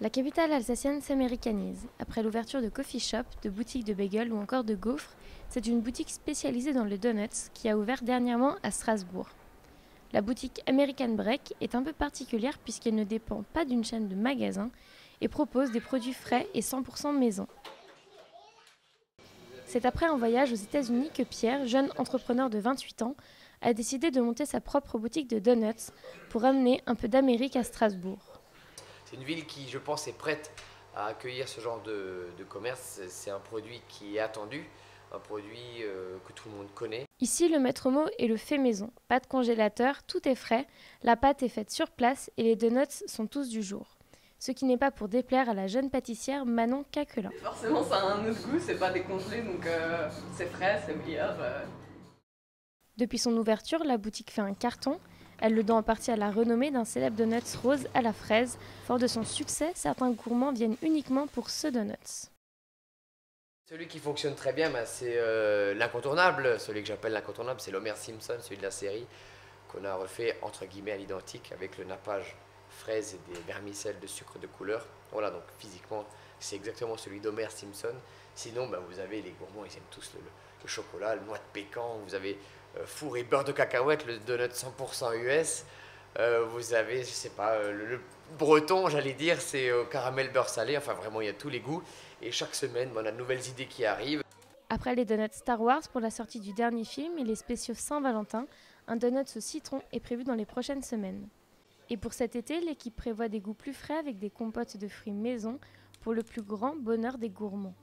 La capitale alsacienne s'américanise. Après l'ouverture de coffee shop, de boutiques de bagels ou encore de gaufres, c'est une boutique spécialisée dans le donuts qui a ouvert dernièrement à Strasbourg. La boutique American Break est un peu particulière puisqu'elle ne dépend pas d'une chaîne de magasins et propose des produits frais et 100% maison. C'est après un voyage aux États-Unis que Pierre, jeune entrepreneur de 28 ans, a décidé de monter sa propre boutique de donuts pour amener un peu d'Amérique à Strasbourg. C'est une ville qui, je pense, est prête à accueillir ce genre de commerce. C'est un produit qui est attendu, un produit que tout le monde connaît. Ici, le maître mot est le fait maison. Pas de congélateur, tout est frais, la pâte est faite sur place et les donuts sont tous du jour. Ce qui n'est pas pour déplaire à la jeune pâtissière Manon Caquelin. Forcément, ça a un autre goût, c'est pas décongelé, donc c'est frais, c'est meilleur. Depuis son ouverture, la boutique fait un carton. Elle le doit en partie à la renommée d'un célèbre donuts rose à la fraise. Fort de son succès, certains gourmands viennent uniquement pour ce donuts. Celui qui fonctionne très bien, c'est l'incontournable. Celui que j'appelle l'incontournable, c'est l'Homer Simpson, celui de la série, qu'on a refait entre guillemets à l'identique avec le nappage fraise et des vermicelles de sucre de couleur. Voilà, donc physiquement, c'est exactement celui d'Homer Simpson. Sinon, vous avez les gourmands, ils aiment tous le chocolat, le noix de pécan, vous avez four et beurre de cacahuète, le donut 100% US. Vous avez, je sais pas, le breton, j'allais dire, c'est caramel beurre salé. Enfin, vraiment, il y a tous les goûts. Et chaque semaine, on a de nouvelles idées qui arrivent. Après les donuts Star Wars pour la sortie du dernier film et les spéciaux Saint-Valentin, un donut au citron est prévu dans les prochaines semaines. Et pour cet été, l'équipe prévoit des goûts plus frais avec des compotes de fruits maison pour le plus grand bonheur des gourmands.